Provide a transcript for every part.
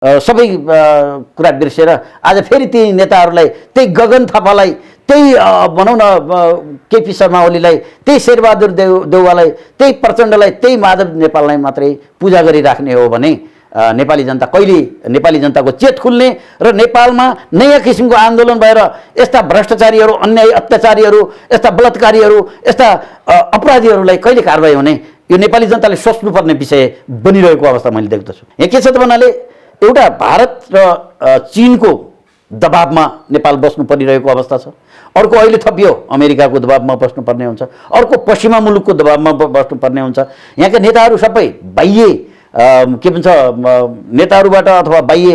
सबै कुरा बिर्सेर आज फेरि ती नेताहरूलाई, त्यही गगन थापालाई, त्यही भनौँ न केपी शर्मा ओलीलाई, त्यही शेरबहादुर देउवालाई, त्यही प्रचण्डलाई, त्यही माधव नेपाललाई मात्रै पूजा गरिराख्ने हो भने नेपाली जनता कहिले नेपाली जनताको चेत खुल्ने र नेपालमा नयाँ किसिमको आन्दोलन भएर यस्ता भ्रष्टाचारीहरू, अन्याय अत्याचारीहरू, यस्ता बलात्कारीहरू, यस्ता अपराधीहरूलाई कहिले कारबाही हुने, यो नेपाली जनताले सोच्नुपर्ने विषय बनिरहेको अवस्था मैले देख्दछु। यहाँ के छ त भन्नाले एउटा भारत र चीनको दबाबमा नेपाल बस्नु परिरहेको अवस्था छ। अर्को अहिले थपियो अमेरिकाको दबाबमा बस्नुपर्ने हुन्छ, अर्को पश्चिमा मुलुकको दबाबमा बस्नुपर्ने हुन्छ। यहाँका नेताहरू सबै बाह्य के भन्छ नेताहरूबाट अथवा बाह्य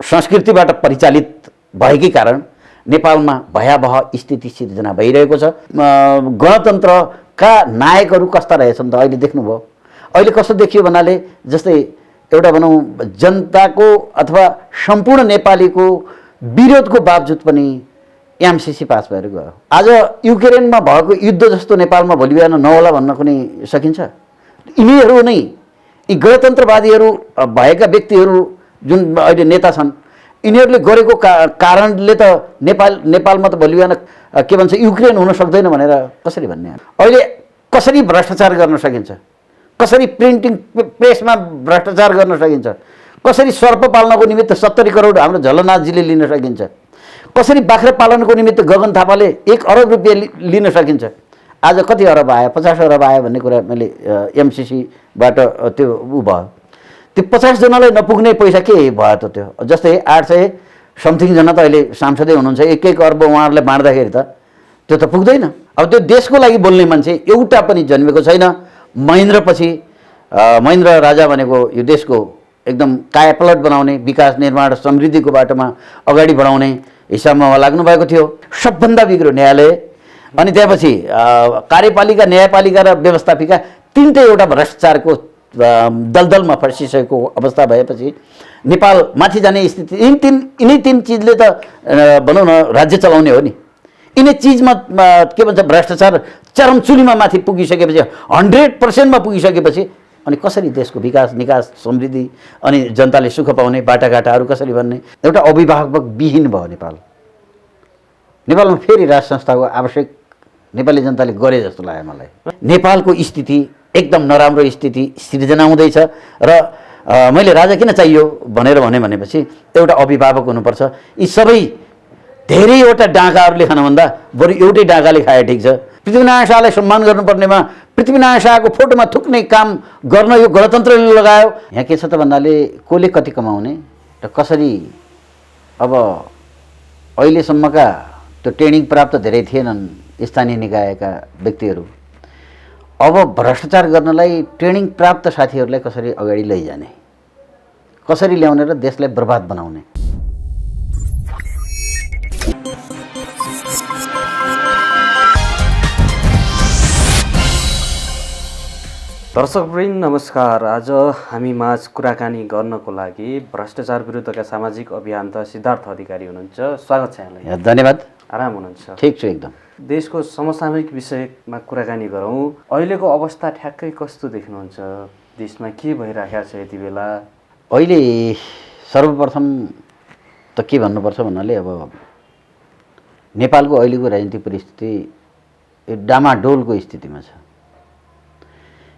संस्कृतिबाट परिचालित भएकै कारण नेपालमा भयावह स्थिति सिर्जना भइरहेको छ। गणतन्त्रका नायकहरू कस्ता रहेछन् त अहिले देख्नुभयो। अहिले कस्तो देखियो भन्नाले जस्तै एउटा भनौँ जनताको अथवा सम्पूर्ण नेपालीको विरोधको बावजुद पनि एमसिसी पास भएर गयो। आज युक्रेनमा भएको युद्ध जस्तो नेपालमा भोलि बिहान नहोला भन्न कुनै सकिन्छ? यिनीहरू नै, यी गणतन्त्रवादीहरू भएका व्यक्तिहरू जुन अहिले नेता छन्, यिनीहरूले गरेको कारणले त नेपालमा त भोलि बिहान के भन्छ युक्रेन हुन सक्दैन भनेर कसरी भन्ने? अहिले कसरी भ्रष्टाचार गर्न सकिन्छ, कसरी प्रिन्टिङ प्रेसमा भ्रष्टाचार गर्न सकिन्छ, कसरी सर्प पाल्नको निमित्त 70 करोड हाम्रो झलनाथजीले लिन सकिन्छ, कसरी बाख्रा पालनको निमित्त गगन थापाले 1 अरब रुपियाँ लिन सकिन्छ। आज कति अरब आयो, 50 अरब आयो भन्ने कुरा मैले एमसिसीबाट त्यो भयो। त्यो 50 जनालाई नपुग्ने पैसा के भयो त? त्यो जस्तै 800 समथिङ जना त अहिले सांसदै हुनुहुन्छ, 1-1 अर्ब उहाँहरूलाई बाँड्दाखेरि त त्यो त पुग्दैन। अब त्यो देशको लागि बोल्ने मान्छे एउटा पनि जन्मेको छैन। महेन्द्र राजा भनेको यो देशको एकदम कायापलट बनाउने, विकास निर्माण समृद्धिको बाटोमा अगाडि बढाउने हिसाबमा लाग्नु भएको थियो। सबभन्दा बिग्रो न्यायालय, अनि त्यसपछि कार्यपालिका, न्यायपालिका र व्यवस्थापिका तीनटै एउटा भ्रष्टाचारको दलदलमा फर्सिसकेको अवस्था भएपछि नेपाल माथि जाने स्थिति। यिनै तीन चिजले त भनौँ न राज्य चलाउने हो नि। यिनै चिजमा के भन्छ भ्रष्टाचार चरमचुलीमा माथि पुगिसकेपछि, 100%मा पुगिसकेपछि अनि कसरी देशको विकास, निकास, समृद्धि अनि जनताले सुख पाउने बाटाघाटाहरू कसरी भन्ने? एउटा अभिभावक विहीन भयो नेपाल। नेपालमा फेरि राज संस्थाको आवश्यक नेपाली जनताले गरे जस्तो लाग्यो मलाई। नेपालको स्थिति एकदम नराम्रो स्थिति सिर्जना हुँदैछ र मैले राजा किन चाहियो भनेपछि एउटा अभिभावक हुनुपर्छ। यी सबै धेरैवटा डाँगाहरूले खानुभन्दा बरु एउटै डाँगाले खाए ठिक छ। पृथ्वीनारायण शाहलाई सम्मान गर्नुपर्नेमा पृथ्वीनारायण शाहको फोटोमा थुक्ने काम गर्न यो गणतन्त्रले लगायो। यहाँ के छ त भन्नाले कसले कति कमाउने र कसरी? अब अहिलेसम्मका त्यो ट्रेनिङ प्राप्त धेरै थिएनन् स्थानीय निकायका व्यक्तिहरू, अब भ्रष्टाचार गर्नलाई ट्रेनिङ प्राप्त साथीहरूलाई कसरी अगाडि लैजाने, कसरी ल्याउने र देशलाई बर्बाद बनाउने? दर्शकवृन्द नमस्कार। आज हामी माझ कुराकानी गर्नको लागि भ्रष्टाचार विरुद्धका सामाजिक अभियन्ता सिद्धार्थ अधिकारी हुनुहुन्छ। स्वागत छ यहाँलाई। धन्यवाद। आराम हुनुहुन्छ? ठिक छु एकदम। देशको समसामयिक विषयमा कुराकानी गरौँ। अहिलेको अवस्था ठ्याक्कै कस्तो देख्नुहुन्छ? देशमा के भइरहेको छ यति बेला? अहिले सर्वप्रथम त के भन्नुपर्छ भन्नाले अब नेपालको अहिलेको राजनीतिक परिस्थिति डामाडोलको स्थितिमा छ।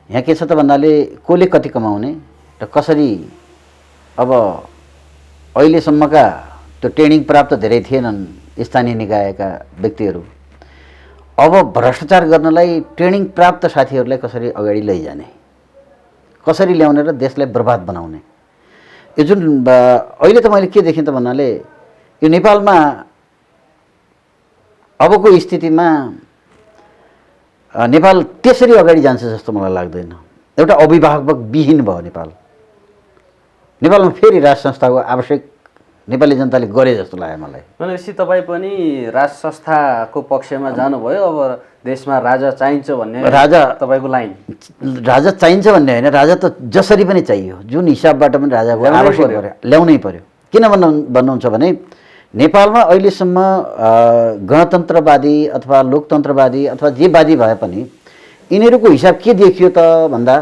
यहाँ के छ त भन्नाले कसले कति कमाउने र कसरी? अब अहिलेसम्मका त्यो ट्रेनिङ प्राप्त धेरै थिएनन् स्थानीय निकायका व्यक्तिहरू, अब भ्रष्टाचार गर्नलाई ट्रेनिङ प्राप्त साथीहरूलाई कसरी अगाडि लैजाने, कसरी ल्याउने र देशलाई बर्बाद बनाउने? यो जुन अहिले त मैले के देखेँ त भन्नाले यो नेपालमा अबको स्थितिमा नेपाल त्यसरी अगाडि जान्छ जस्तो मलाई लाग्दैन। एउटा अभिभावक विहीन भयो नेपाल। नेपालमा फेरि राज संस्थाको आवश्यक नेपाली जनताले गरे जस्तो लाग्यो मलाई। भनेपछि तपाईँ पनि राज संस्थाको पक्षमा जानुभयो। अब देशमा राजा चाहिन्छ भन्ने राजा तपाईँको लाइन? राजा चाहिन्छ भन्ने होइन, राजा त जसरी पनि चाहियो, जुन हिसाबबाट पनि राजाको आवश्यक पऱ्यो, ल्याउनै पर्यो। किन भन्नुहुन्छ भने नेपालमा अहिलेसम्म गणतन्त्रवादी अथवा लोकतन्त्रवादी अथवा जे वादी भए पनि यिनीहरूको हिसाब के देखियो त भन्दा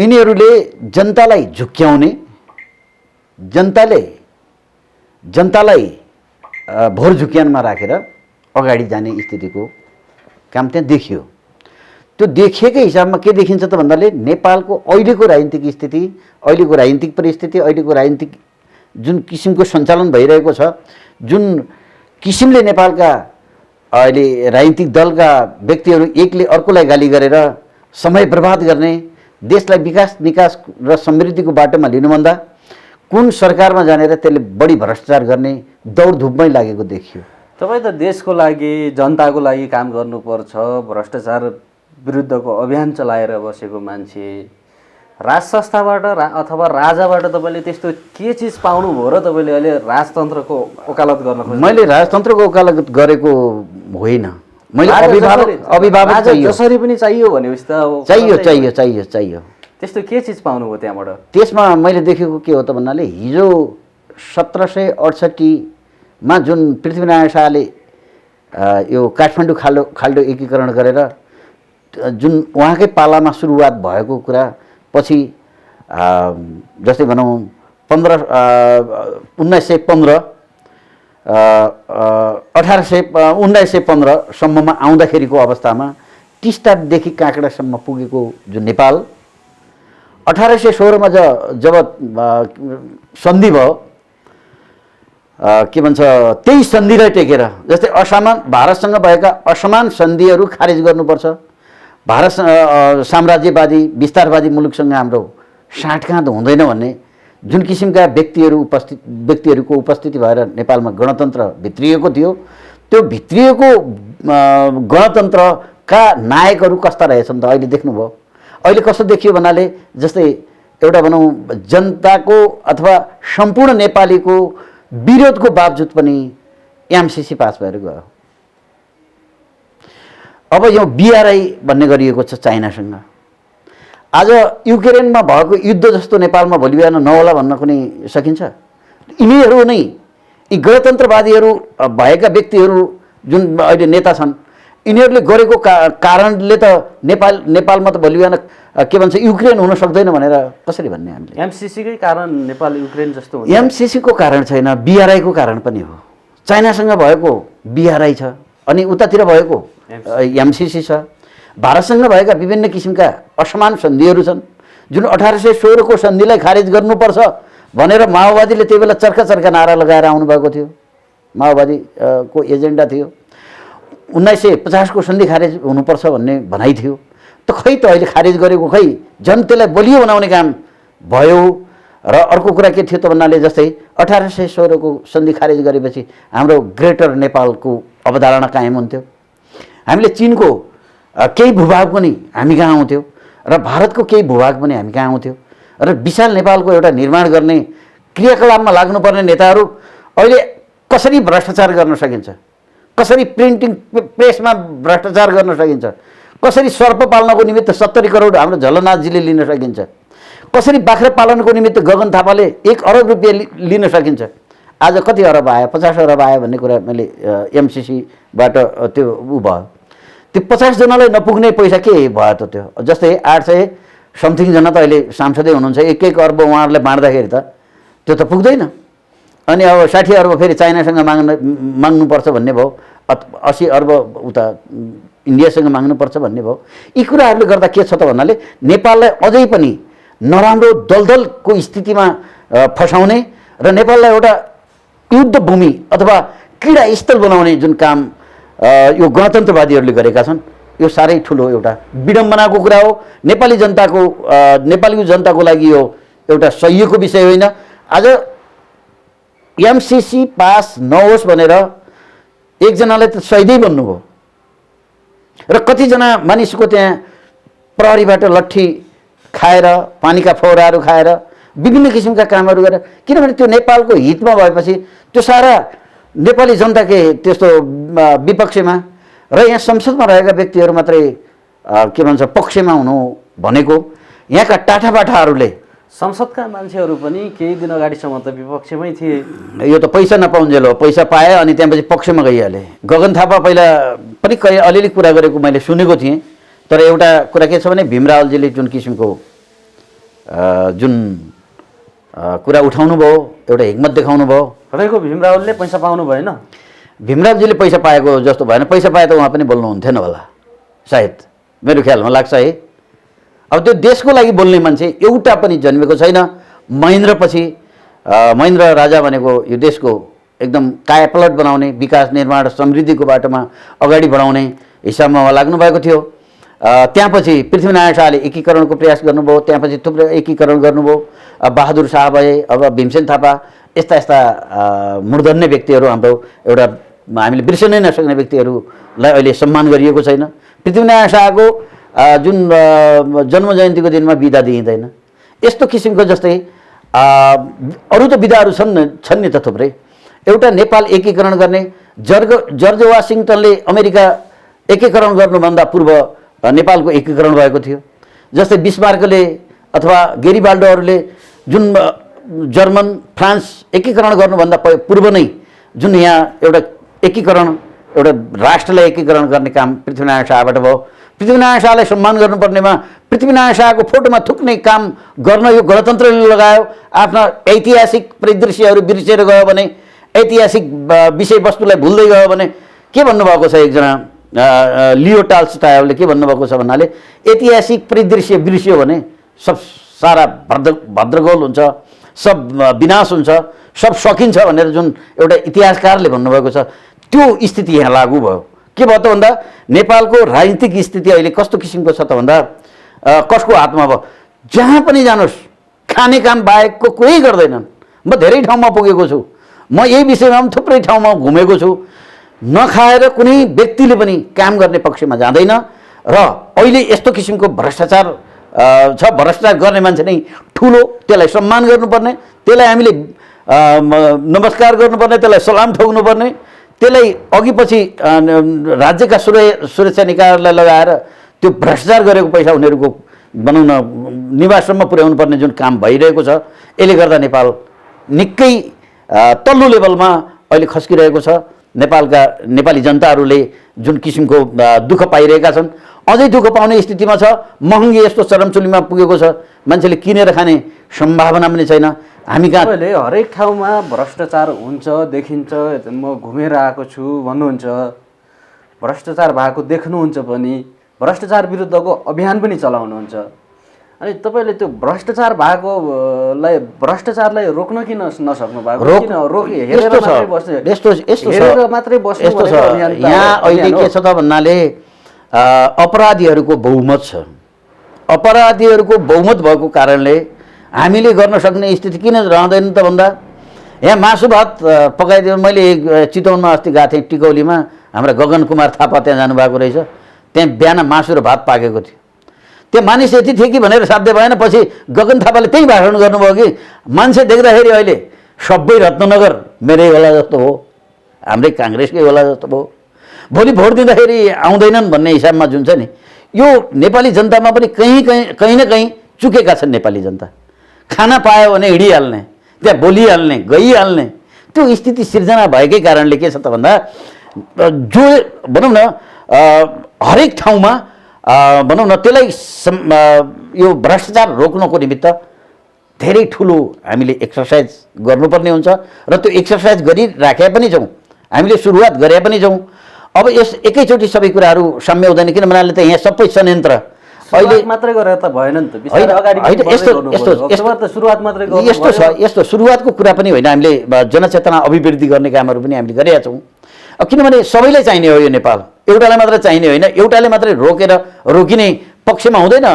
यिनीहरूले जनतालाई झुक्क्याउने, जनतालाई भोर झुक्क्यानमा राखेर अगाडि जाने स्थितिको काम त्यहाँ देखियो। त्यो देखिएकै हिसाबमा के देखिन्छ त भन्दाले नेपालको अहिलेको राजनीतिक स्थिति, अहिलेको राजनीतिक परिस्थिति, अहिलेको राजनीतिक जुन किसिमको सञ्चालन भइरहेको छ, जुन किसिमले नेपालका अहिले राजनीतिक दलका व्यक्तिहरू एकले अर्कोलाई गाली गरेर समय बर्बाद गर्ने, देशलाई विकास निकास र समृद्धिको बाटोमा लिनुभन्दा कुन सरकारमा जानेर त्यसले बढी भ्रष्टाचार गर्ने दौडधुपमै लागेको देखियो। तपाईँ त देशको लागि, जनताको लागि काम गर्नुपर्छ, भ्रष्टाचार विरुद्धको अभियान चलाएर बसेको मान्छे, राज संस्थाबाट अथवा राजाबाट तपाईँले त्यस्तो के चिज पाउनुभयो र तपाईँले अहिले राजतन्त्रको वकालत गर्न खोज्नु? मैले राजतन्त्रको वकालत गरेको होइन, मैले अभिभावक जसरी पनि चाहियो भनेपछि त चाहियो। त्यस्तो के चिज पाउनुभयो त्यहाँबाट? त्यसमा मैले देखेको के हो त भन्नाले हिजो 1768 मा जुन पृथ्वीनारायण शाहले यो काठमाडौँ खाल्डो एकीकरण गरेर जुन उहाँकै पालामा सुरुवात भएको कुरा पछि जस्तै भनौँ 1915 सम्ममा आउँदाखेरिको अवस्थामा टिस्टादेखि काँक्रासम्म पुगेको जुन नेपाल 1816 मा जब सन्धि भयो, के भन्छ त्यही सन्धिलाई टेकेर, जस्तै भारतसँग भएका असमान सन्धिहरू खारेज गर्नुपर्छ, भारत साम्राज्यवादी विस्तारवादी मुलुकसँग हाम्रो साँठगाँठ हुँदैन भन्ने जुन किसिमका व्यक्तिहरूको उपस्थिति भएर नेपालमा गणतन्त्र भित्रिएको थियो, त्यो भित्रिएको गणतन्त्रका नायकहरू कस्ता रहेछन् त अहिले देख्नुभयो। अहिले कस्तो देखियो भन्नाले जस्तै एउटा भनौँ जनताको अथवा सम्पूर्ण नेपालीको विरोधको बावजुद पनि एमसिसी पास भएर गयो। अब यो बिआरआई भन्ने गरिएको छ चाइनासँग। आज युक्रेनमा भएको युद्ध जस्तो नेपालमा भोलि बिहान नहोला भन्न कुनै सकिन्छ? यिनीहरू नै, यी गणतन्त्रवादीहरू भएका व्यक्तिहरू जुन अहिले नेता छन्, यिनीहरूले गरेको कारणले त नेपालमा त भोलि बिहान के भन्छ युक्रेन हुन सक्दैन भनेर कसरी भन्ने हामीले? एमसिसीकै कारण नेपाल युक्रेन जस्तो हुन्छ? एमसिसीको कारण छैन, बिआरआईको कारण पनि हो। चाइनासँग भएको बिआरआई छ अनि उतातिर भएको एमसिसी छ। भारतसँग भएका विभिन्न किसिमका असमान सन्धिहरू छन्, जुन 1816 को सन्धिलाई खारेज गर्नुपर्छ भनेर माओवादीले त्यही बेला चर्का नारा लगाएर आउनुभएको थियो। माओवादी को एजेन्डा थियो 1950 को सन्धि खारेज हुनुपर्छ भन्ने भनाइ थियो। त खै त अहिले खारेज गरेको खै झन् त्यसलाई बलियो बनाउने काम भयो। र अर्को कुरा के थियो त भन्नाले जस्तै 1816 को सन्धि खारेज गरेपछि हाम्रो ग्रेटर नेपालको अवधारणा कायम हुन्थ्यो। हामीले चीनको केही भूभाग पनि हामी कहाँ आउँथ्यो र भारतको केही भूभाग पनि हामी कहाँ आउँथ्यो र विशाल नेपालको एउटा निर्माण गर्ने क्रियाकलापमा लाग्नुपर्ने नेताहरू अहिले कसरी भ्रष्टाचार गर्न सकिन्छ, कसरी प्रिन्टिङ प्रेसमा भ्रष्टाचार गर्न सकिन्छ, कसरी सर्प पाल्नको निमित्त 70 करोड हाम्रो झलनाथजीले लिन सकिन्छ, कसरी बाख्रा पालनको निमित्त गगन थापाले 1 अरब रुपियाँ लिन सकिन्छ। आज कति अरब आयो, 50 अरब आयो भन्ने कुरा मैले एमसिसीबाट त्यो भयो। त्यो 50 जनालाई नपुग्ने पैसा के भयो त? त्यो जस्तै 800 समथिङ जना त अहिले सांसदै हुनुहुन्छ, 1 अर्ब उहाँहरूलाई बाँड्दाखेरि त त्यो त पुग्दैन। अनि अब 60 अर्ब फेरि चाइनासँग माग्नुपर्छ भन्ने भयो, 80 अर्ब उता इन्डियासँग माग्नुपर्छ भन्ने भयो। यी कुराहरूले गर्दा के छ त भन्नाले नेपाललाई अझै पनि नराम्रो दलदलको स्थितिमा फसाउने र नेपाललाई एउटा युद्ध भूमि अथवा क्रीडा स्थल बनाउने जुन काम यो गणतन्त्रवादीहरूले गरेका छन्, यो साह्रै ठुलो एउटा विडम्बनाको कुरा हो। नेपाली जनताको लागि यो एउटा सहिएको विषय होइन। आज एमसिसी पास नहोस् भनेर एकजनालाई त सहिदै बन्नुभयो र कतिजना मानिसको त्यहाँ प्रहरीबाट लट्ठी खाएर, पानीका फौराहरू खाएर, विभिन्न किसिमका कामहरू गरेर, किनभने त्यो नेपालको हितमा भएपछि त्यो सारा नेपाली जनताकै त्यस्तो विपक्षमा र यहाँ संसदमा रहेका व्यक्तिहरू मात्रै के भन्छ पक्षमा हुनु भनेको यहाँका टाठाबाठाहरूले। संसदका मान्छेहरू पनि केही दिन अगाडिसम्म त विपक्षमै थिए। यो त पैसा नपाउन्जेल हो, पैसा पाए अनि त्यसपछि पक्षमा गइहाले। गगन थापा पहिला पनि अलिअलि कुरा गरेको मैले सुनेको थिएँ, तर एउटा कुरा के छ भने भीम रावलजीले जुन किसिमको जुन कुरा उठाउनु भयो, एउटा हिम्मत देखाउनु भयो। तपाईँको भीम रावलले पैसा पाउनु भएन? भीमरावजीले पैसा पाएको जस्तो भएन। पैसा पाए त उहाँ पनि बोल्नुहुन्थेन होला सायद, मेरो ख्यालमा लाग्छ है। अब त्यो देशको लागि बोल्ने मान्छे एउटा पनि जन्मेको छैन। महेन्द्र राजा भनेको यो देशको एकदम कायापलट बनाउने, विकास निर्माण समृद्धिको बाटोमा अगाडि बढाउने हिसाबमा उहाँ लाग्नुभएको थियो। त्यहाँपछि पृथ्वीनारायण शाहले एकीकरणको प्रयास गर्नुभयो, त्यहाँपछि थुप्रै एकीकरण गर्नुभयो। बहादुर शाह भए, अब भीमसेन थापा, यस्ता मूर्धन्य व्यक्तिहरू हाम्रो एउटा हामीले बिर्सनै नसक्ने व्यक्तिहरूलाई अहिले सम्मान गरिएको छैन। पृथ्वीनारायण शाहको जुन जन्म जयन्तीको दिनमा बिदा दिइँदैन। यस्तो किसिमको जस्तै अरू त बिदाहरू छन् नि त थुप्रै। एउटा नेपाल एकीकरण गर्ने, जर्ज वासिङटनले अमेरिका एकीकरण गर्नुभन्दा पूर्व नेपालको एकीकरण भएको थियो। जस्तै बिस्मार्कले अथवा गेरिबाल्डोहरूले जुन जर्मन फ्रान्स एकीकरण गर्नुभन्दा पूर्व नै जुन यहाँ एउटा एकीकरण, एउटा राष्ट्रलाई एकीकरण गर्ने काम पृथ्वीनारायण शाहबाट भयो। पृथ्वीनारायण शाहलाई सम्मान गर्नुपर्नेमा पृथ्वीनारायण शाहको फोटोमा थुक्ने काम गर्न यो गणतन्त्रले लगायो। आफ्ना ऐतिहासिक परिदृश्यहरू बिर्सेर गयो भने, ऐतिहासिक विषयवस्तुलाई भुल्दै गयो भने के भन्नुभएको छ एकजना लियो टाल्स्टायले के भन्नुभएको छ भन्नाले ऐतिहासिक परिदृश्य बिर्स्यो भने सब सारा भद्रगोल हुन्छ, सब विनाश हुन्छ, सब सकिन्छ भनेर जुन एउटा इतिहासकारले भन्नुभएको छ, त्यो स्थिति यहाँ लागू भयो। के भयो त भन्दा नेपालको राजनीतिक स्थिति अहिले कस्तो किसिमको छ त भन्दा कसको हातमा भयो? जहाँ पनि जानुहोस् खाने काम बाहेकको कोही गर्दैनन्। म धेरै ठाउँमा पुगेको छु, म यही विषयमा पनि थुप्रै ठाउँमा घुमेको छु। नखाएर कुनै व्यक्तिले पनि काम गर्ने पक्षमा जाँदैन र अहिले यस्तो किसिमको भ्रष्टाचार छ। भ्रष्टाचार गर्ने मान्छे नै ठुलो, त्यसलाई सम्मान गर्नुपर्ने, त्यसलाई हामीले नमस्कार गर्नुपर्ने, त्यसलाई सलाम ठोक्नुपर्ने, त्यसलाई अघि पछि राज्यका सुरक्षा निकायहरूलाई लगाएर त्यो भ्रष्टाचार गरेको पैसा उनीहरूको बनाउन निवाससम्म पुर्याउनु पर्ने जुन काम भइरहेको छ, यसले गर्दा नेपाल निकै तल्लो लेभलमा अहिले खस्किरहेको छ। नेपाली जनताहरूले जुन किसिमको दुःख पाइरहेका छन्, अझै दुःख पाउने स्थितिमा छ। महँगी यस्तो चरमचुलीमा पुगेको छ, मान्छेले किनेर खाने सम्भावना पनि छैन। हामी कहाँ हरेक ठाउँमा भ्रष्टाचार हुन्छ देखिन्छ। म घुमेर आएको छु भन्नुहुन्छ, भ्रष्टाचार भएको देख्नुहुन्छ पनि, भ्रष्टाचार विरुद्धको अभियान पनि चलाउनुहुन्छ। अनि तपाईँले त्यो भ्रष्टाचारलाई रोक्न किन नसक्नु भएको? यहाँ अहिले के छ त भन्नाले अपराधीहरूको बहुमत छ। अपराधीहरूको बहुमत भएको कारणले हामीले गर्न सक्ने स्थिति किन रहँदैन त भन्दा यहाँ मासु भात पकाइदिनु। मैले चितवनमा अस्ति गएको थिएँ, टिकौलीमा हाम्रा गगन कुमार थापा त्यहाँ जानुभएको रहेछ। त्यहाँ बिहान मासु र भात पाकेको थियो। त्यो मानिस यति थियो कि भनेर साध्य भएन। पछि गगन थापाले त्यही भाषण गर्नुभयो कि मान्छे देख्दाखेरि अहिले सबै रत्ननगर मेरै होला जस्तो हो, हाम्रै काङ्ग्रेसकै होला जस्तो भयो, भोलि भोट दिँदाखेरि आउँदैनन् भन्ने हिसाबमा जुन छ नि, यो नेपाली जनतामा पनि कहीँ न कहीँ चुकेका छन्। नेपाली जनता खाना पायो भने हिँडिहाल्ने, त्यहाँ बोलिहाल्ने, गइहाल्ने त्यो स्थिति सिर्जना भएकै कारणले के छ त भन्दा जो भनौँ न हरेक ठाउँमा भनौँ न त्यसलाई यो भ्रष्टाचार रोक्नको निमित्त धेरै ठुलो हामीले एक्सर्साइज गर्नुपर्ने हुन्छ र त्यो एक्सर्साइज गरिराखेका पनि छौँ, हामीले सुरुवात गरे पनि छौँ। अब एकैचोटि सबै कुराहरू साम्य हुँदैन, किन भन्नाले त यहाँ सबै संयन्त्र अहिले मात्रै गरेर त भएन नि त। यस्तो सुरुवातको कुरा पनि होइन, हामीले जनचेतना अभिवृद्धि गर्ने कामहरू पनि हामीले गरेका छौँ। किनभने सबैलाई चाहिने हो यो नेपाल, एउटालाई मात्र चाहिने होइन, एउटाले मात्रै रोकिने पक्षमा हुँदैन।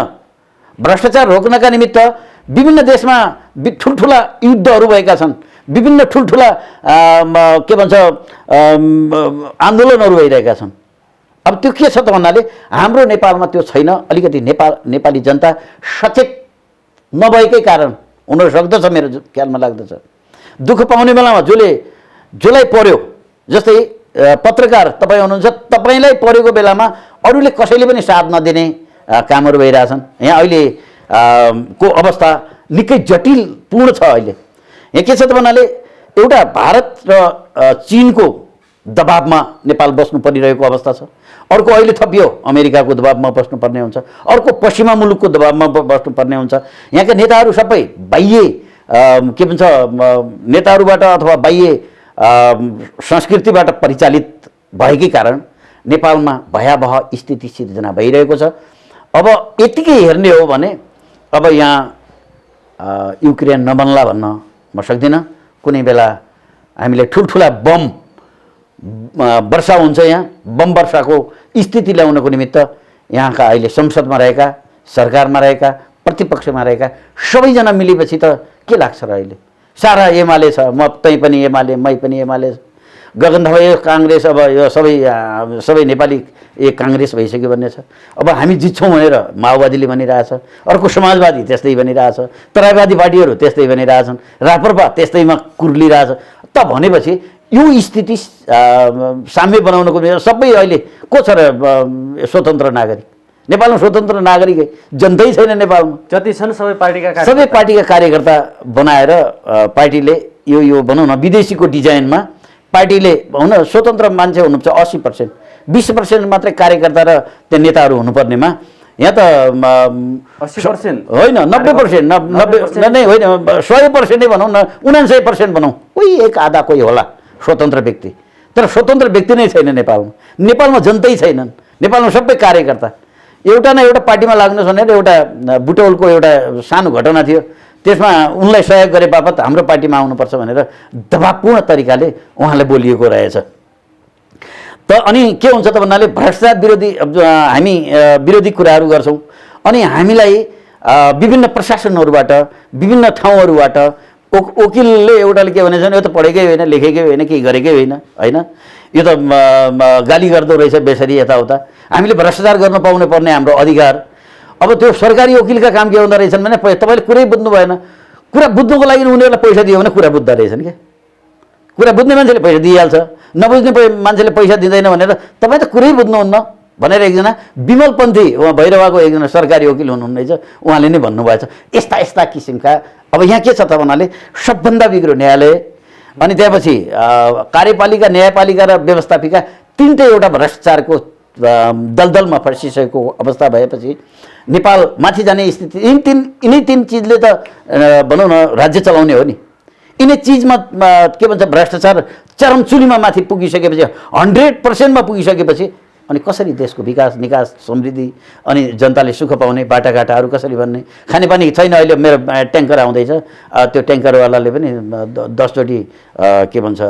भ्रष्टाचार रोक्नका निमित्त विभिन्न देशमा ठुल्ठुला युद्धहरू भएका छन्, विभिन्न ठुल्ठुला के भन्छ आन्दोलनहरू भइरहेका छन्। अब त्यो के छ त भन्नाले हाम्रो नेपालमा त्यो छैन। अलिकति नेपाली जनता सचेत नभएकै कारण हुनसक्दछ, मेरो ख्यालमा लाग्दछ। दुःख पाउने बेलामा जसलाई पर्यो, जस्तै पत्रकार तपाईँ हुनुहुन्छ, तपाईँलाई परेको बेलामा अरूले कसैले पनि साथ नदिने कामहरू भइरहेछन्। यहाँ अहिले को अवस्था निकै जटिलपूर्ण छ। अहिले यहाँ के छ त भन्नाले एउटा भारत र चीनको दबावमा नेपाल बस्नु परिरहेको अवस्था छ। अर्को अहिले थपियो अमेरिकाको दबावमा बस्नुपर्ने हुन्छ, अर्को पश्चिमा मुलुकको दबावमा बस्नुपर्ने हुन्छ। यहाँका नेताहरू सबै बाह्य के भन्छ नेताहरूबाट अथवा बाह्य संस्कृतिबाट परिचालित भएकै कारण नेपालमा भयावह स्थिति सिर्जना भइरहेको छ। अब यतिकै हेर्ने हो भने अब यहाँ युक्रेन नबन्ला भन्न म सक्दिनँ। कुनै बेला हामीले ठुल्ठुला बम वर्षा हुन्छ, यहाँ बम वर्षाको स्थिति ल्याउनको निमित्त यहाँका अहिले संसदमा रहेका, सरकारमा रहेका, प्रतिपक्षमा रहेका सबैजना मिलेपछि त के लाग्छ र अहिले सारा एमाले छ, म तै पनि एमाले, मै पनि एमाले, गगन थापा काङ्ग्रेस, अब यो सबै नेपाली एक काङ्ग्रेस भइसक्यो भन्ने छ। अब हामी जित्छौँ भनेर माओवादीले भनिरहेछ, अर्को समाजवादी त्यस्तै भनिरहेछ, तराईवादी पार्टीहरू त्यस्तै भनिरहेछन्, राप्रपा त्यस्तैमा कुर्लिरहेछ। त भनेपछि यो स्थिति साम्य बनाउनको निम्ति सबै अहिले को छ र स्वतन्त्र नागरिक? नेपालमा स्वतन्त्र नागरिकै जनतै छैन नेपालमा। जति छन् सबै पार्टीका कार्यकर्ता बनाएर पार्टीले यो भनौँ न विदेशीको डिजाइनमा पार्टीले हुन स्वतन्त्र मान्छे हुनुपर्छ 80%, 20% मात्रै कार्यकर्ता र त्यो नेताहरू हुनुपर्नेमा यहाँ त 80% होइन 90%, 90 नै होइन 100% नै भनौँ न, 99% भनौँ, कोही एक आधा कोही होला स्वतन्त्र व्यक्ति। तर स्वतन्त्र व्यक्ति नै छैन नेपालमा। नेपालमा जनतै छैनन्, नेपालमा सबै कार्यकर्ता। एउटा न एउटा पार्टीमा लाग्नुहोस् भनेर एउटा बुटवलको एउटा सानो घटना थियो, त्यसमा उनलाई सहयोग गरे बापत हाम्रो पार्टीमा आउनुपर्छ भनेर दबावपूर्ण तरिकाले उहाँलाई बोलिएको रहेछ। त अनि के हुन्छ त भन्नाले भ्रष्टाचार विरोधी हामी विरोधी कुराहरू गर्छौँ अनि हामीलाई विभिन्न प्रशासनहरूबाट विभिन्न ठाउँहरूबाट वकिलले एउटाले के भनेछ भने यो त पढेकै होइन, लेखेकै होइन, केही गरेकै होइन, होइन यो त गाली गर्दो रहेछ बेसरी यताउता। हामीले भ्रष्टाचार गर्न पाउनु पर्ने हाम्रो अधिकार। अब त्यो सरकारी वकिलका काम के हुँदो रहेछन् भने तपाईँले कुरै बुझ्नु भएन, कुरा बुझ्नुको लागि उनीहरूलाई पैसा दियो भने कुरा बुझ्दो रहेछन् क्या। कुरा बुझ्ने मान्छेले पैसा दिइहाल्छ, नबुझ्ने मान्छेले पैसा दिँदैन भनेर तपाईँ त कुरै बुझ्नुहुन्न भनेर एकजना विमल पन्थी उहाँ भैरवाको एकजना सरकारी वकिल हुनुहुनेछ, उहाँले नै भन्नुभएछ। यस्ता यस्ता किसिमका अब यहाँ के छ त भन्नाले सबभन्दा बिग्रो न्यायालय अनि त्यसपछि कार्यपालिका, न्यायपालिका र व्यवस्थापिका तिनटै एउटा भ्रष्टाचारको दलदलमा फँसिसकेको अवस्था भएपछि नेपाल माथि जाने स्थिति यिनै तीन चिजले त भनौँ न राज्य चलाउने हो नि। यिनै चिजमा के भन्छ भ्रष्टाचार चरमचुलीमा माथि पुगिसकेपछि 100%मा पुगिसकेपछि अनि कसरी देशको विकास, निकास, समृद्धि अनि जनताले सुख पाउने, बाटाघाटाहरू कसरी भन्ने? खानेपानी छैन। अहिले मेरो ट्याङ्कर आउँदैछ, त्यो ट्याङ्करवालाले पनि 10 चोटि के भन्छ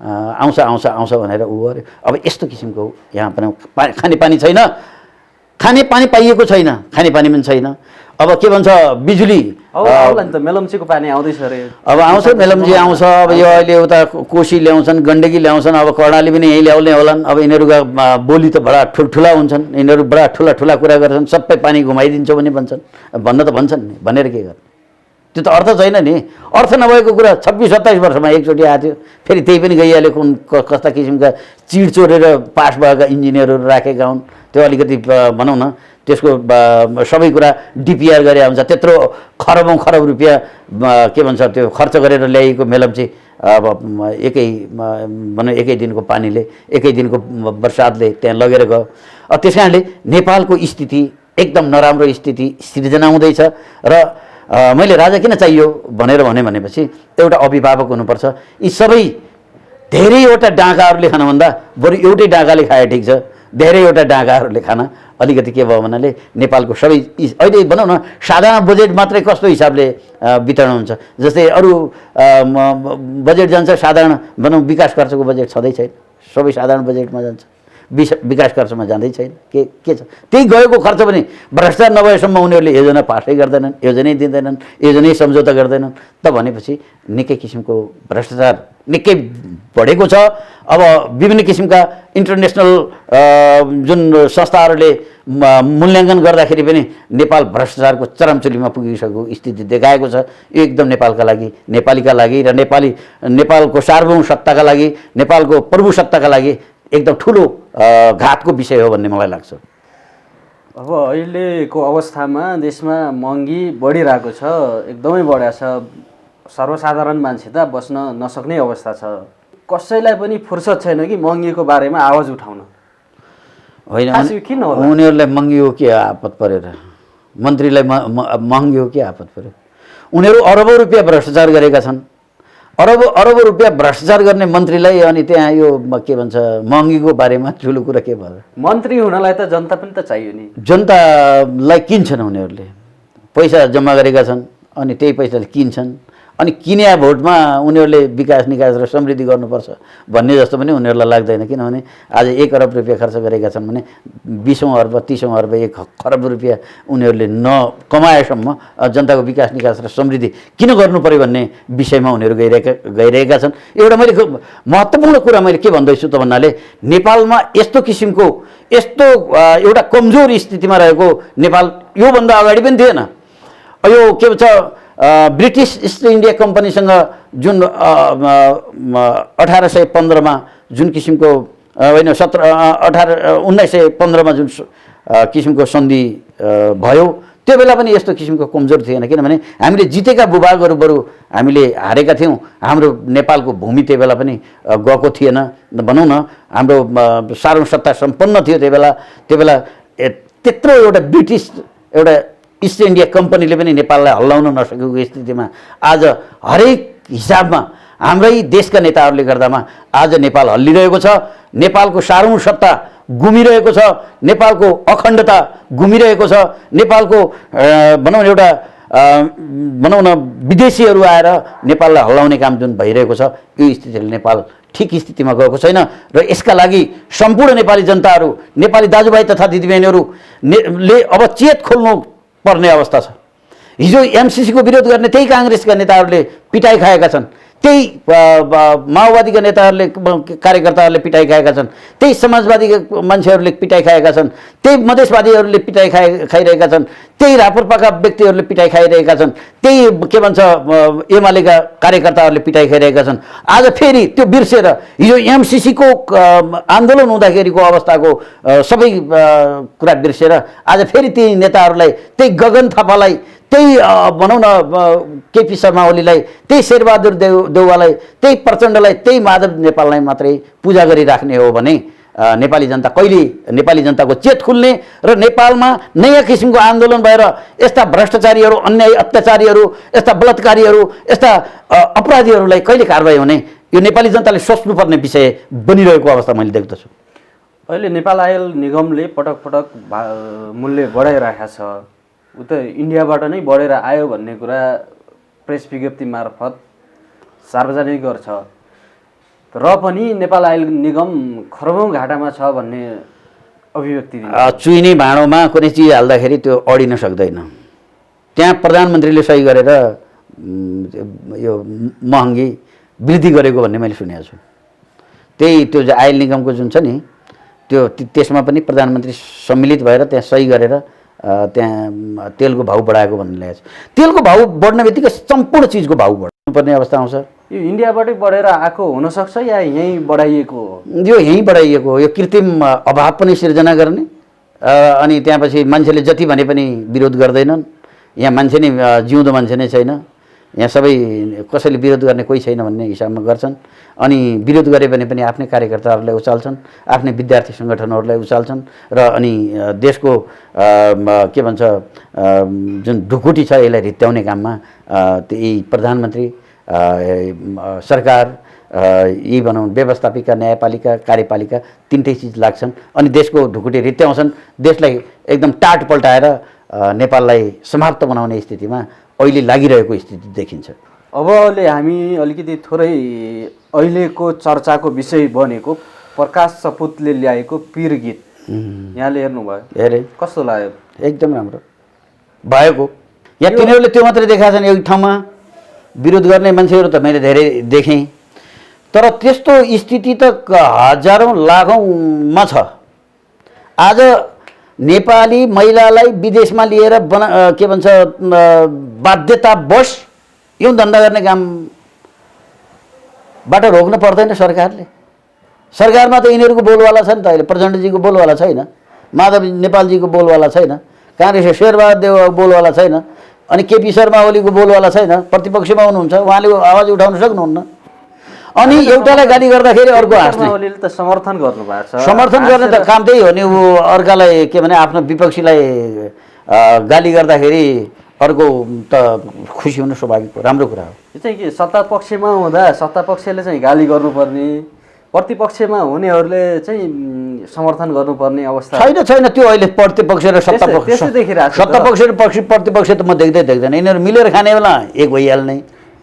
आउँछ भनेर उ गर्यो। अब यस्तो किसिमको यहाँ पनि खानेपानी छैन, खानेपानी पाइएको छैन, खानेपानी पनि छैन। अब के भन्छ बिजुली नि त मेलम्चीको पानी आउँदैछ अरे, अब आउँछ मेलम्ची आउँछ। अब यो अहिले उता कोशी ल्याउँछन्, गण्डकी ल्याउँछन्, अब कर्णाली पनि यहीँ ल्याउने होलान्। अब यिनीहरूका बोली त बडा ठुल्ठुला हुन्छन्, यिनीहरू बडा ठुला कुरा गर्छन्, सबै पानी घुमाइदिन्छौ भने भन्छन्, भन्न त भन्छन् नि, भनेर के गर्ने? त्यो त अर्थ छैन नि। अर्थ नभएको कुरा 26-27 वर्षमा एकचोटि आएको थियो, फेरि त्यही पनि गइहाल्यो। कुन कस्ता किसिमका चिड चोरेर पास भएका इन्जिनियरहरू राखेका हुन्, त्यो अलिकति भनौँ न त्यसको सबै कुरा डिपिआर गरे हुन्छ। त्यत्रो खरबौँ खरब रुपियाँ के भन्छ त्यो खर्च गरेर ल्याइएको मेलम्ची अब एकै दिनको पानीले, एकै दिनको बर्सातले त्यहाँ लगेर गयो। त्यस कारणले नेपालको स्थिति एकदम नराम्रो स्थिति सिर्जना हुँदैछ। र मैले राजा किन चाहियो भनेपछि एउटा अभिभावक हुनुपर्छ। यी सबै धेरैवटा डाँगाहरूले खानुभन्दा बरु एउटै डाँगाले खाए ठिक छ। धेरैवटा डाँगाहरूले खान अलिकति के भयो भन्नाले नेपालको सबै अहिले भनौँ न साधारण बजेट मात्रै कस्तो हिसाबले वितरण हुन्छ। जस्तै अरू बजेट जान्छ साधारण भनौँ विकास खर्चको बजेट छँदै छैन, सबै साधारण बजेटमा जान्छ, विकास खर्चमा जाँदै छैन। के छ त्यही गएको खर्च पनि भ्रष्टाचार नभएसम्म उनीहरूले योजना पासै गर्दैनन्, योजनै दिँदैनन्, योजनै सम्झौता गर्दैनन्। त भनेपछि निकै किसिमको भ्रष्टाचार निकै बढेको छ। अब विभिन्न किसिमका इन्टरनेसनल जुन संस्थाहरूले मूल्याङ्कन गर्दाखेरि पनि नेपाल भ्रष्टाचारको चरमचुलीमा पुगिसकेको स्थिति देखाएको छ। यो एकदम नेपालका लागि, नेपालीका लागि र नेपालको सार्वभौम सत्ताका लागि, नेपालको प्रभुसत्ताका लागि एकदम ठुलो घातको विषय हो भन्ने मलाई लाग्छ। अब अहिलेको अवस्थामा देशमा महँगी बढिरहेको छ, एकदमै बढेको छ। सर्वसाधारण मान्छे त बस्न नसक्ने अवस्था छ। कसैलाई पनि फुर्सद छैन कि मँगीको बारेमा आवाज उठाउन। होइन खास यो किन होला? उनीहरूलाई मँगियो के आपत परेर, मन्त्रीलाई मँगियो के आपत पऱ्यो? उनीहरू अरबौँ रुपियाँ भ्रष्टाचार गरेका छन्। अरबौँ रुपियाँ भ्रष्टाचार गर्ने मन्त्रीलाई अनि त्यहाँ यो के भन्छ महँगीको बारेमा ठुलो कुरा के भयो? मन्त्री हुनलाई त जनता पनि त चाहियो नि। जनतालाई किन्छन् उनीहरूले, पैसा जम्मा गरेका छन् अनि त्यही पैसाले किन्छन्। अनि किने भोटमा उनीहरूले विकास निकास र समृद्धि गर्नुपर्छ भन्ने जस्तो पनि उनीहरूलाई लाग्दैन। किनभने आज 1 अरब रुपियाँ खर्च गरेका छन् भने 20औँ अर्ब 30औँ अर्ब 1 खरब रुपियाँ उनीहरूले नकमाएसम्म जनताको विकास निकास र समृद्धि किन गर्नु पर्यो भन्ने विषयमा उनीहरू गइरहेका छन्। एउटा मैले महत्त्वपूर्ण कुरा मैले के भन्दैछु त भन्नाले नेपालमा यस्तो किसिमको यस्तो एउटा कमजोर स्थितिमा रहेको नेपाल योभन्दा अगाडि पनि थिएन। यो के भन्छ ब्रिटिस इस्ट इन्डिया कम्पनीसँग जुन 1815मा जुन किसिमको होइन 1915मा जुन किसिमको सन्धि भयो त्यो बेला पनि यस्तो किसिमको कमजोर थिएन। किनभने हामीले जितेका भूभागहरू बरु हामीले हारेका थियौँ। हाम्रो नेपालको भूमि त्यो बेला पनि गएको थिएन भनौँ न। हाम्रो सार्वभौम सत्ता सम्पन्न थियो त्यो बेला त्यत्रो एउटा ब्रिटिस एउटा इस्ट इन्डिया कम्पनीले पनि नेपाललाई हल्लाउन नसकेको स्थितिमा आज हरेक हिसाबमा हाम्रै देशका नेताहरूले गर्दामा आज नेपाल हल्लिरहेको छ। नेपालको सार्वभौम सत्ता गुमिरहेको छ, नेपालको अखण्डता गुमिरहेको छ, नेपालको भनौँ न एउटा भनौँ न विदेशीहरू आएर नेपाललाई हल्लाउने काम जुन भइरहेको छ यो स्थितिले नेपाल ठिक स्थितिमा गएको छैन। र यसका लागि सम्पूर्ण नेपाली जनताहरू, नेपाली दाजुभाइ तथा दिदीबहिनीहरूले अब चेत खोल्नु पर्ने अवस्था छ। हिजो एमसिसीको विरोध गर्ने त्यही काङ्ग्रेसका नेताहरूले पिटाइ खाएका छन्, त्यही माओवादीका नेताहरूले कार्यकर्ताहरूले पिटाइ खाएका छन्, त्यही समाजवादीका मान्छेहरूले पिटाइ खाएका छन्, त्यही मधेसवादीहरूले पिटाइ खाइरहेका छन्, त्यही राप्रपाका व्यक्तिहरूले पिटाइ खाइरहेका छन्, त्यही के भन्छ एमालेका कार्यकर्ताहरूले पिटाइ खाइरहेका छन्। आज फेरि त्यो बिर्सेर हिजो एमसिसीको आन्दोलन हुँदाखेरिको अवस्थाको सबै कुरा बिर्सेर आज फेरि ती नेताहरूलाई, त्यही गगन थापालाई, त्यही भनौँ न केपी शर्मा ओलीलाई, त्यही शेरबहादुर देउवालाई, त्यही प्रचण्डलाई, त्यही माधव नेपाललाई मात्रै पूजा गरिराख्ने हो भने नेपाली जनता कहिले नेपाली जनताको चेत खुल्ने र नेपालमा नयाँ किसिमको आन्दोलन भएर यस्ता भ्रष्टाचारीहरू, अन्याय अत्याचारीहरू, यस्ता बलात्कारीहरू, यस्ता अपराधीहरूलाई कहिले कारबाही हुने यो नेपाली जनताले सोच्नुपर्ने विषय बनिरहेको अवस्था मैले देख्दछु। अहिले नेपाल आयल निगमले पटक पटक मूल्य बढाइरहेको छ। उता इन्डियाबाट नै बढेर आयो भन्ने कुरा प्रेस विज्ञप्ति मार्फत सार्वजनिक गर्छ, र पनि नेपाल आयल निगम खरबौँ घाटामा छ भन्ने अभिव्यक्ति दिन्छ। चुइने भाँडोमा कुनै चिज हाल्दाखेरि त्यो अडिन सक्दैन। त्यहाँ प्रधानमन्त्रीले सही गरेर यो महँगी वृद्धि गरेको भन्ने मैले सुनेको छु। त्यही त्यो आयल निगमको जुन छ नि त्यसमा पनि प्रधानमन्त्री सम्मिलित भएर त्यहाँ सही गरेर त्यहाँ तेलको भाउ बढाएको भन्ने लागेको छ। तेलको भाउ बढ्ने बित्तिकै सम्पूर्ण चिजको भाउ बढ्नुपर्ने अवस्था आउँछ। यो इन्डियाबाटै बढेर आएको हुनसक्छ या यहीँ बढाइएको हो? यो यहीँ बढाइएको हो। यो कृत्रिम अभाव पनि सिर्जना गर्ने अनि त्यहाँपछि मान्छेले जति भने पनि विरोध गर्दैनन्। यहाँ मान्छे नै जिउँदो मान्छे नै छैन। यहाँ सबै कसैले विरोध गर्ने कोही छैन भन्ने हिसाबमा गर्छन्। अनि विरोध गरे भने पनि आफ्नै कार्यकर्ताहरूलाई उचाल्छन्, आफ्नै विद्यार्थी सङ्गठनहरूलाई उचाल्छन् र अनि देशको के भन्छ जुन ढुकुटी छ यसलाई रित्याउने काममा त्यही प्रधानमन्त्री, सरकार, यी भनौँ व्यवस्थापिका, न्यायपालिका, कार्यपालिका तिनटै चिज लाग्छन् अनि देशको ढुकुटी रित्याउँछन्। देशलाई एकदम टाट पल्टाएर नेपाललाई समाप्त बनाउने स्थितिमा अहिले लागिरहेको स्थिति देखिन्छ। अबले हामी अलिकति थोरै अहिलेको चर्चाको विषय बनेको प्रकाश सपुतले ल्याएको पीर गीत यहाँले हेर्नुभयो? हेरेँ। कस्तो लाग्यो? एकदम राम्रो भएको। यहाँ तिनीहरूले त्यो मात्रै देखाएको छन्। एक ठाउँमा विरोध गर्ने मान्छेहरू त मैले धेरै देखेँ, तर त्यस्तो स्थिति त हजारौँ लाखौँमा छ। आज नेपाली महिलालाई विदेशमा लिएर के भन्छ बाध्यतावश यौन धन्दा गर्ने कामबाट रोक्न पर्दैन सरकारले। सरकारमा त यिनीहरूको बोलवाला छ नि त। अहिले प्रचण्डजीको बोलवाला छैन, माधव नेपालजीको बोलवाला छैन, काङ्ग्रेसको शेरबहादुर देउवाको बोलवाला छैन, अनि केपी शर्मा ओलीको बोलवाला छैन। प्रतिपक्षमा हुनुहुन्छ, उहाँले आवाज उठाउन सक्नुहुन्न। अनि एउटालाई गाली गर्दाखेरि अर्को हाँस्ने। शर्मा ओलीले त समर्थन गर्नुभएको छ। समर्थन गर्ने त काम त्यही हो नि, ऊ अर्कालाई के भने आफ्नो विपक्षीलाई गाली गर्दाखेरि अर्को त खुसी हुनु स्वाभाविक हो, राम्रो कुरा हो। यो चाहिँ के सत्ता पक्षमा हुँदा सत्ता पक्षले चाहिँ गाली गर्नुपर्ने, प्रतिपक्षमा हुनेहरूले चाहिँ समर्थन गर्नुपर्ने अवस्था छैन त्यो अहिले प्रतिपक्ष र सत्ता पक्ष, त्यस्तै देखिरहेको छ। सत्ता पक्ष र प्रतिपक्ष त म देख्दैन। यिनीहरू मिलेर खाने बेला एक भइहाल्ने,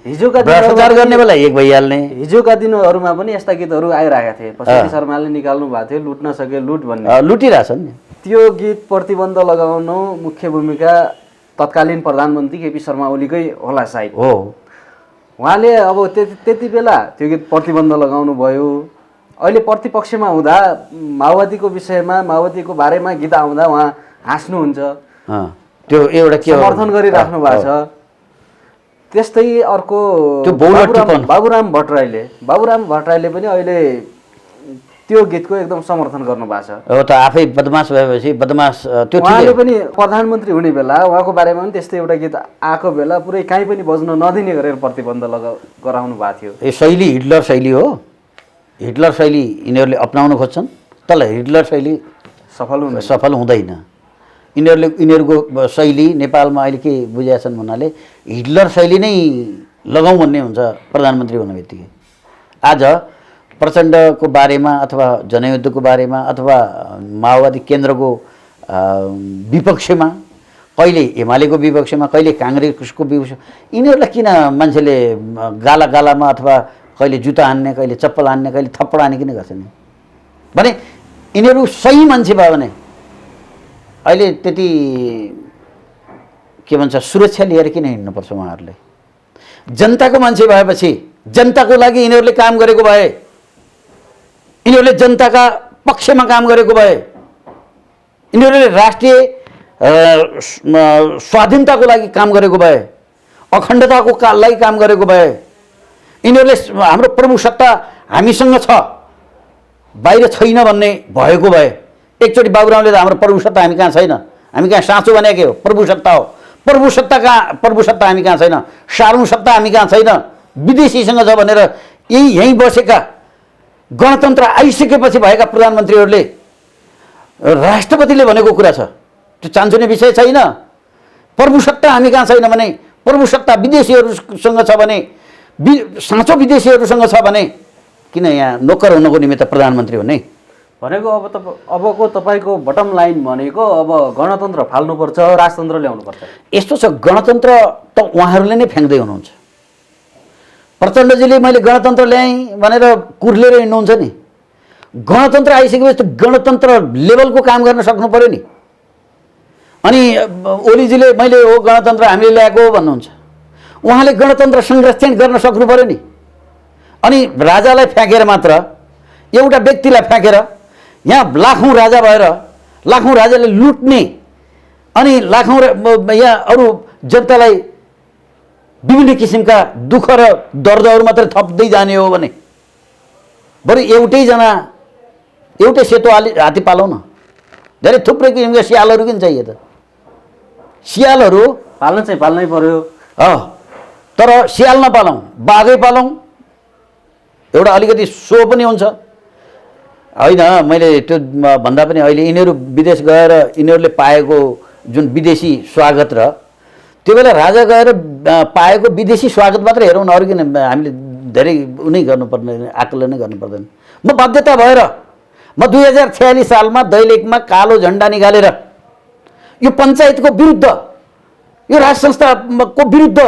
हिजोका भ्रष्टाचार गर्ने बेला एक भइहाल्ने। हिजोका दिनहरूमा पनि यस्ता गीतहरू आइरहेका थिए। पशुपति शर्माले निकाल्नु भएको थियो लुट्न सके लुट भन्ने, लुटिरहेछन् नि। त्यो गीत प्रतिबन्ध लगाउन मुख्य भूमिका तत्कालीन प्रधानमन्त्री केपी शर्मा ओलीकै होला सायद हो। उहाँले अब त्यति बेला त्यो गीत प्रतिबन्ध लगाउनु भयो। अहिले प्रतिपक्षमा हुँदा माओवादीको विषयमा, माओवादीको बारेमा गीत आउँदा उहाँ हाँस्नुहुन्छ, त्यो एउटा के समर्थन गरिराख्नु भएको छ। त्यस्तै अर्को बाबुराम भट्टराईले पनि अहिले त्यो गीतको एकदम समर्थन गर्नुभएको छ। हो त आफै बदमास भएपछि बदमास त्यो उहाँले पनि प्रधानमन्त्री हुने बेला उहाँको बारेमा पनि त्यस्तै एउटा गीत आएको बेला पुरै कहीँ पनि बज्न नदिने गरेर प्रतिबन्ध गराउनु भएको थियो। यो शैली हिटलर शैली हो। हिटलर शैली यिनीहरूले अपनाउन खोज्छन्, तर हिटलर शैली सफल हुँदैन। यिनीहरूको शैली नेपालमा अहिले के बुझेका छन् भन्नाले हिटलर शैली नै लगाउँ भन्ने हुन्छ प्रधानमन्त्री हुने बित्तिकै। आज प्रचण्डको बारेमा अथवा जनयुद्धको बारेमा अथवा माओवादी केन्द्रको विपक्षमा, कहिले एमालेको विपक्षमा, कहिले काङ्ग्रेसको विपक्ष, यिनीहरूलाई किन मान्छेले गालामा अथवा कहिले जुत्ता हान्ने, कहिले चप्पल हान्ने, कहिले थप्पड हान्ने किन गर्छन् भने यिनीहरू सही मान्छे भयो भने अहिले त्यति के भन्छ सुरक्षा लिएर किन हिँड्नुपर्छ उहाँहरूले? जनताको मान्छे भएपछि, जनताको लागि यिनीहरूले काम गरेको भए, यिनीहरूले जनताका पक्षमा काम गरेको भए, यिनीहरूले राष्ट्रिय स्वाधीनताको लागि काम गरेको भए, अखण्डताको लागि काम गरेको भए, यिनीहरूले हाम्रो प्रभुसत्ता हामीसँग छ बाहिर छैन भन्ने भएको भए, एकचोटि बाबुरामले त हाम्रो प्रभुसत्ता हामी कहाँ छैन, हामी कहाँ साँचो भने के हो प्रभुसत्ता हो, प्रभुसत्ता हामी कहाँ छैन, सार्वभौम सत्ता हामी कहाँ छैन, विदेशीसँग छ भनेर यहीँ बसेका गणतन्त्र आइसकेपछि भएका प्रधानमन्त्रीहरूले राष्ट्रपतिले भनेको कुरा छ, त्यो चान्चुने विषय छैन। प्रभुसत्ता हामी कहाँ छैन भने, प्रभुसत्ता विदेशीहरूसँग छ भने, साँचो विदेशीहरूसँग छ भने किन यहाँ नोकर हुनको निमित्त प्रधानमन्त्री हुने भनेको? अबको तपाईँको बटम लाइन भनेको अब गणतन्त्र फाल्नुपर्छ, राजतन्त्र ल्याउनुपर्छ। यस्तो छ, गणतन्त्र त उहाँहरूले नै फ्याँक्दै हुनुहुन्छ। प्रचण्डजीले मैले गणतन्त्र ल्याएँ भनेर कुर्लेर हिँड्नुहुन्छ नि। गणतन्त्र आइसकेपछि त गणतन्त्र लेभलको काम गर्न सक्नु पर्यो नि। अनि ओलीजीले मैले हो गणतन्त्र हामीले ल्याएको भन्नुहुन्छ, उहाँले गणतन्त्र संरक्षण गर्न सक्नु पर्यो नि। अनि राजालाई फ्याँकेर मात्र, एउटा व्यक्तिलाई फ्याँकेर यहाँ लाखौँ राजा भएर लाखौँ राजाले लुट्ने अनि लाखौँ यहाँ अरू जनतालाई विभिन्न किसिमका दुःख र दर्दहरू मात्रै थप्दै जाने हो भने बरु एउटै सेतो हात्ती पालौँ न। धेरै थुप्रै किसिमका सियालहरू किन चाहियो त? सियालहरू पाल्नै पर्यो। तर सियाल नपालौँ, बाघै पालौँ, एउटा अलिकति सो पनि हुन्छ होइन। मैले त्यो भन्दा पनि अहिले यिनीहरू विदेश गएर यिनीहरूले पाएको जुन विदेशी स्वागत र त्यो बेला राजा गएर पाएको विदेशी स्वागत मात्र हेरौँ न, अरू किन हामीले धेरै उनी गर्नुपर्ने, आकलन नै गर्नुपर्दैन। म बाध्यता भएर म 2046 सालमा दैलेखमा कालो झन्डा निकालेर यो पञ्चायतको विरुद्ध, यो राज संस्थाको विरुद्ध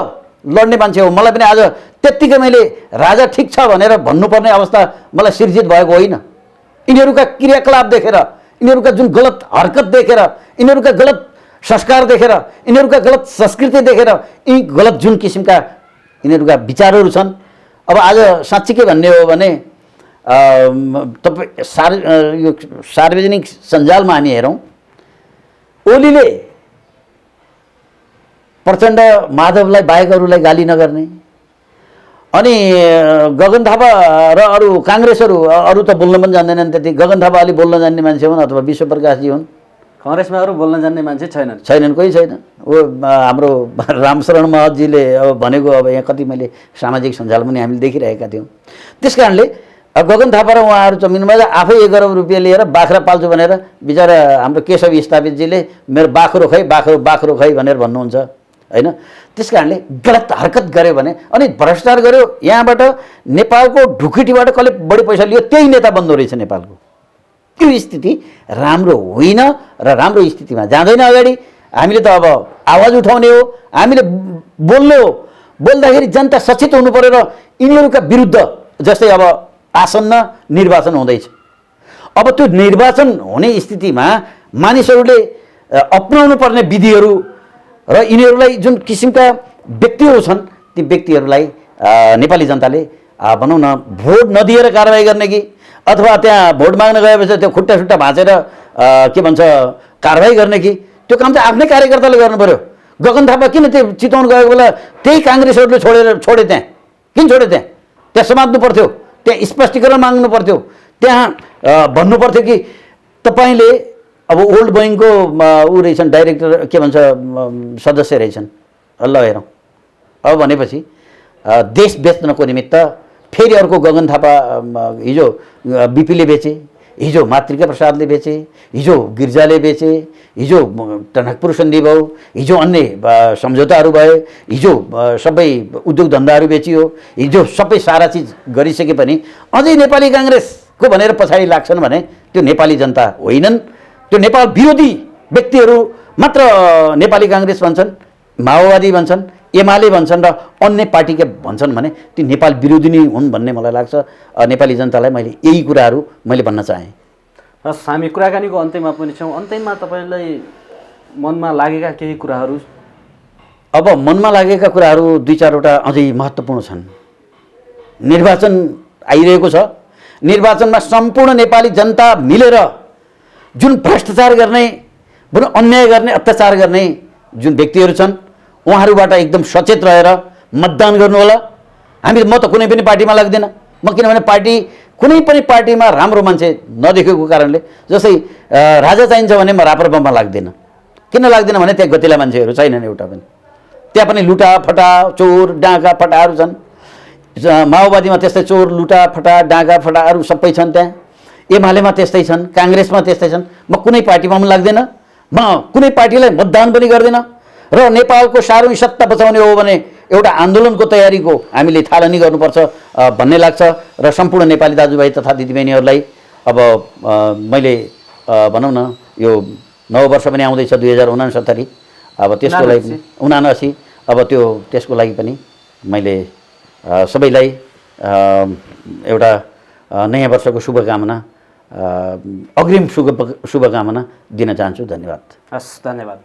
लड्ने मान्छे हो। मलाई पनि आज त्यत्तिकै मैले राजा ठिक छ भनेर भन्नुपर्ने अवस्था मलाई सिर्जित भएको होइन। यिनीहरूका क्रियाकलाप देखेर, यिनीहरूका जुन गलत हरकत देखेर, यिनीहरूका गलत संस्कार देखेर, यिनीहरूका गलत संस्कृति देखेर, यी गलत जुन किसिमका यिनीहरूका विचारहरू छन्। अब आज साँच्चै के भन्ने हो भने तपाईँ यो सार्वजनिक सञ्जालमा हामी हेरौँ, ओलीले प्रचण्ड माधवलाई बाहेक अरूलाई गाली नगर्ने, अनि गगन थापा र अरू काङ्ग्रेसहरू, अरू त बोल्न पनि जान्दैनन् त्यति, गगन थापा अलि बोल्न जान्ने मान्छे हुन् अथवा विश्वप्रकाशजी हुन्, कङ्ग्रेसमा अरू बोल्न जान्ने मान्छे छैनन्, कोही छैन। हाम्रो रामशरण महतजीले अब भनेको अब यहाँ कति मैले सामाजिक सञ्जालमा पनि हामीले देखिरहेका थियौँ। त्यस कारणले गगन थापा र उहाँहरू जमिनमा आफै 1 अरब रुपियाँ लिएर बाख्रा पाल्छु भनेर बिचरा हाम्रो केशव स्थापितजीले मेरो बाख्रो खै भनेर भन्नुहुन्छ होइन। त्यस कारणले गलत हरकत गऱ्यो भने अनि भ्रष्टाचार गर्यो, यहाँबाट नेपालको ढुकुटीबाट कसले बढी पैसा लियो त्यही नेता बन्दो रहेछ नेपालको। त्यो स्थिति राम्रो होइन र राम्रो स्थितिमा जाँदैन अगाडि। हामीले त अब आवाज उठाउने हो, हामीले बोल्ने हो। बोल्दाखेरि जनता सचेत हुनु पर्यो र यिनीहरूका विरुद्ध जस्तै अब आसन्न निर्वाचन हुँदैछ। अब त्यो निर्वाचन हुने स्थितिमा मानिसहरूले अपनाउनु पर्ने विधिहरू र यिनीहरूलाई जुन किसिमका व्यक्तिहरू छन् ती व्यक्तिहरूलाई नेपाली जनताले भनौँ न भोट नदिएर कारवाही गर्ने कि अथवा त्यहाँ भोट माग्न गएपछि त्यो खुट्टा सुट्टा भाँचेर के भन्छ कारवाही गर्ने कि त्यो काम चाहिँ आफ्नै कार्यकर्ताले गर्नु पर्यो। गगन थापा किन त्यो चितवन गएको बेला त्यही काङ्ग्रेसहरूले छोडे त्यहाँ किन छोडे? त्यहाँ समात्नु पर्थ्यो, त्यहाँ स्पष्टीकरण माग्नु पर्थ्यो, त्यहाँ भन्नु पर्थ्यो कि तपाईँले अब ओल्ड बोइङको ऊ रहेछन् डाइरेक्टर के भन्छ सदस्य रहेछन्, ल हेरौँ। अब भनेपछि देश बेच्नको निमित्त फेरि अर्को गगन थापा हिजो बिपीले बेचे, हिजो मातृका प्रसादले बेचे, हिजो गिर्जाले बेचे, हिजो टनकपुर सन्धि भयो, हिजो अन्य सम्झौताहरू भयो, हिजो सबै उद्योग धन्दाहरू बेचियो, हिजो सबै सारा चिज गरिसके पनि अझै नेपाली काङ्ग्रेसको भनेर पछाडि लाग्छन् भने त्यो नेपाली जनता होइनन्। त्यो नेपाल विरोधी व्यक्तिहरू मात्र नेपाली काङ्ग्रेस भन्छन्, माओवादी भन्छन्, एमाले भन्छन् र अन्य पार्टीका भन्छन् भने ती नेपाल विरोधी नै हुन् भन्ने मलाई लाग्छ। नेपाली जनतालाई मैले यही कुराहरू मैले भन्न चाहेँ। हस्, हामी कुराकानीको अन्त्यमा पनि छौँ। अन्त्यमा तपाईँलाई मनमा लागेका केही कुराहरू? अब मनमा लागेका कुराहरू 2-4वटा अझै महत्त्वपूर्ण छन्। निर्वाचन आइरहेको छ। निर्वाचनमा सम्पूर्ण नेपाली जनता मिलेर जुन भ्रष्टाचार गर्ने, जुन अन्याय गर्ने, अत्याचार गर्ने जुन व्यक्तिहरू छन् उहाँहरूबाट एकदम सचेत रहेर मतदान गर्नु होला। म त कुनै पनि पार्टीमा लाग्दिनँ। म किनभने कुनै पनि पार्टीमा राम्रो मान्छे नदेखेको कारणले, जस्तै राजा चाहिन्छ भने म राप्रपामा लाग्दिनँ। किन लाग्दिनँ भने त्यहाँ गतिला मान्छेहरू छैनन् एउटा पनि। त्यहाँ पनि लुटा फटा चोर डाँगा फटाहरू छन्। माओवादीमा त्यस्तै चोर लुटा फटा डाँगा फटाहरू सबै छन्। त्यहाँ एमालेमा त्यस्तै छन्, काङ्ग्रेसमा त्यस्तै छन्। म कुनै पार्टीमा पनि लाग्दिनँ, म कुनै पार्टीलाई मतदान पनि गर्दिनँ। र नेपालको सार्वजनिक सत्ता बचाउने हो भने एउटा आन्दोलनको तयारीको हामीले थालनी गर्नुपर्छ भन्ने लाग्छ। र सम्पूर्ण नेपाली दाजुभाइ तथा दिदीबहिनीहरूलाई अब मैले भनौँ न यो नववर्ष पनि आउँदैछ 2069, अब त्यसको लागि 79, अब त्यसको लागि पनि मैले सबैलाई एउटा नयाँ वर्षको शुभकामना, अग्रिम शुभकामना दिन चाहन्छु। धन्यवाद। हस्, धन्यवाद।